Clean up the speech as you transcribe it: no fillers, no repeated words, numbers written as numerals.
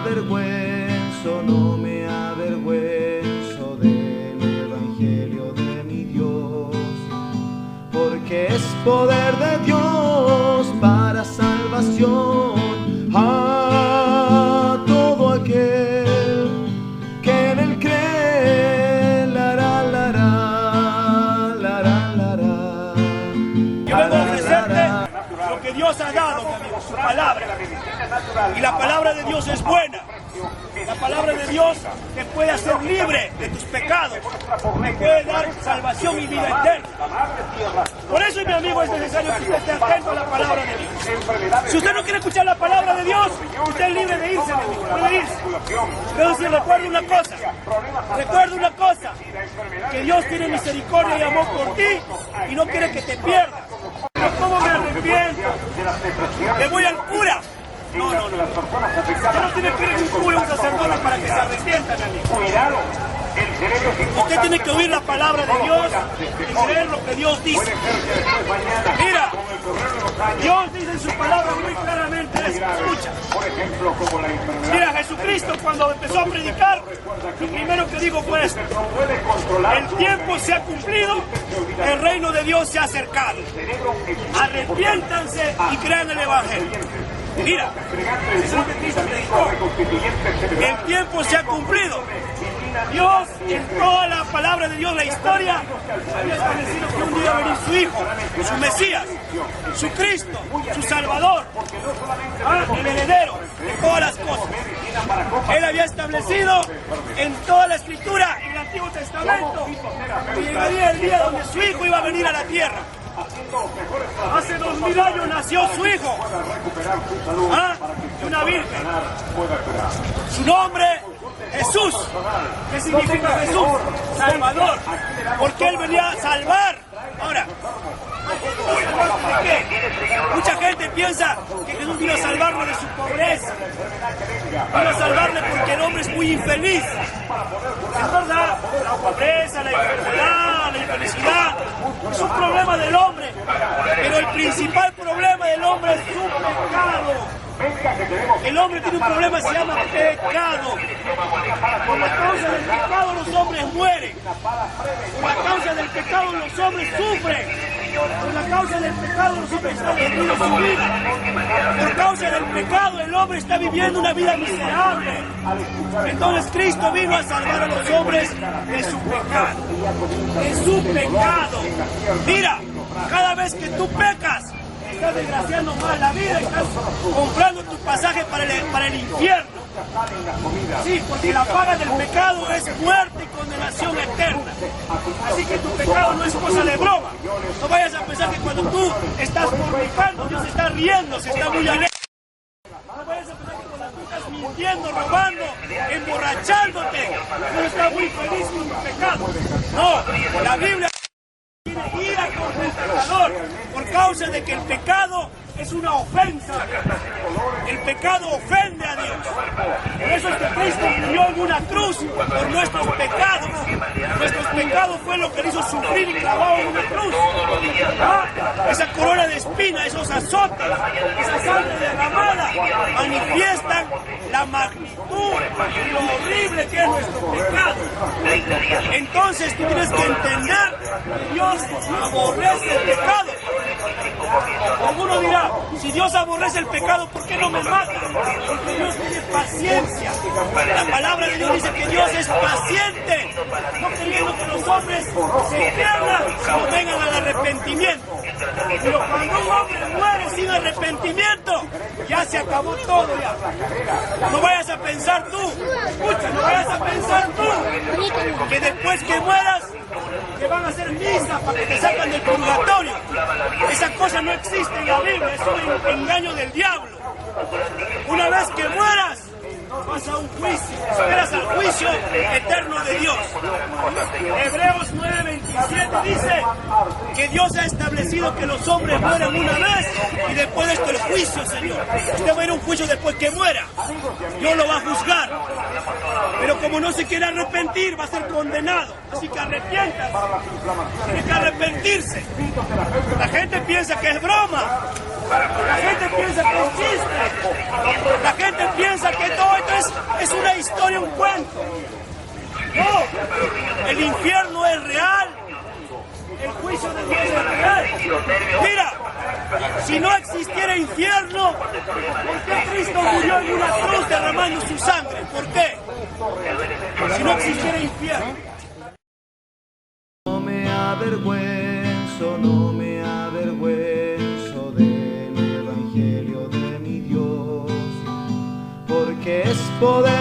avergüenzo, no me avergüenzo del Evangelio de mi Dios, porque es poder de Dios para salvación a todo aquel que en él cree. Yo vengo a ofrecerte lo que Dios ha dado, mi amigo, su palabra. Y la palabra de Dios es buena. La palabra de Dios te puede hacer libre de tus pecados, te puede dar salvación y vida eterna. Por eso, mi amigo, es necesario que usted esté atento a la palabra de Dios. Si usted no quiere escuchar la palabra de Dios, usted es libre de irse, mi amigo, puede irse. Pero si recuerda una cosa, que Dios tiene misericordia y amor por ti y no quiere que te pierdas. ¿Cómo me arrepiento? Le voy al cura. No. Usted no tiene que ir a un cura, un sacerdote para que se arrepienta, mi amigo. Usted tiene que oír la palabra de Dios y creer lo que Dios dice. Mira, Dios dice en su palabra muy claramente esto, escucha. Mira, Jesucristo cuando empezó a predicar, lo primero que dijo fue esto: el tiempo se ha cumplido, el reino de Dios se ha acercado. Arrepiéntanse y crean el Evangelio. Mira, eso es lo que Cristo predicó. El tiempo se ha cumplido. Dios, en toda la palabra de Dios, la historia, había establecido que un día iba a venir su Hijo, su Mesías, su Cristo, su Salvador, el heredero de todas las cosas. Él había establecido en toda la Escritura, en el Antiguo Testamento, que llegaría el día donde su Hijo iba a venir a la tierra. Hace 2000 años nació su Hijo, de una virgen. Su nombre, Jesús. ¿Qué significa Jesús? Salvador. Porque Él venía a salvar. Ahora, ¿por qué? Mucha gente piensa que Jesús vino a salvarlo de su pobreza. Vino a salvarle porque el hombre es muy infeliz. Es verdad, la pobreza, la enfermedad, la infelicidad es un problema del hombre. Pero el principal problema del hombre es su pecado. El hombre tiene un problema que se llama pecado. Por la causa del pecado los hombres mueren. Por la causa del pecado los hombres sufren. Por la causa del pecado los hombres están perdiendo su vida. Por causa del pecado el hombre está viviendo una vida miserable. Entonces Cristo vino a salvar a los hombres de su pecado. De su pecado. Mira, cada vez que tú pecas, estás desgraciando más la vida, estás comprando tu pasaje para el infierno. Sí, porque la paga del pecado es muerte y condenación eterna. Así que tu pecado no es cosa de broma. No vayas a pensar que cuando tú estás fornicando, Dios está riendo, se está muy alegre. No vayas a pensar que cuando tú estás mintiendo, robando, emborrachándote, Dios está muy feliz con tu pecado. No, la Biblia tiene ira contra el pecador por causa de que el pecado es una ofensa. El pecado ofende a Dios. Por eso es que Cristo murió en una cruz por nuestros pecados. Nuestros pecados fue lo que le hizo sufrir y clavado en una cruz. Esa corona de espinas, esos azotes, esa sangre derramada manifiestan la magnitud y lo horrible que es nuestro pecado. Entonces tú tienes que entender que Dios aborrece el pecado. Alguno dirá, si Dios aborrece el pecado, ¿por qué no me mata? Porque Dios tiene paciencia. La palabra de Dios dice que Dios es paciente, no queriendo que los hombres se pierdan, sino vengan al arrepentimiento. Pero cuando un hombre muere sin arrepentimiento, ya se acabó todo ya. No vayas a pensar tú, escucha, no vayas a pensar tú que después que mueras te van a hacer misa para que te sacan del purgatorio. Esa cosa no existe en la Biblia, es un engaño del diablo. Una vez que mueras, vas a un juicio, esperas al juicio eterno de Dios. Hebreos 9:27 dice que Dios ha establecido que los hombres mueren una vez y después de esto el juicio, Señor. Usted va a ir a un juicio después que muera. Dios lo va a juzgar. Pero como no se quiere arrepentir, va a ser condenado. Así que arrepiéntase. Tiene que arrepentirse. La gente piensa que es broma. La gente piensa que es chiste. La gente piensa que todo esto es la historia un cuento. No, el infierno es real. El juicio de Dios es real. Mira, si no existiera infierno, ¿por qué Cristo murió en una cruz derramando su sangre? ¿Por qué? Si no existiera infierno. No me avergüenzo, no me avergüenzo del Evangelio de mi Dios, porque es poder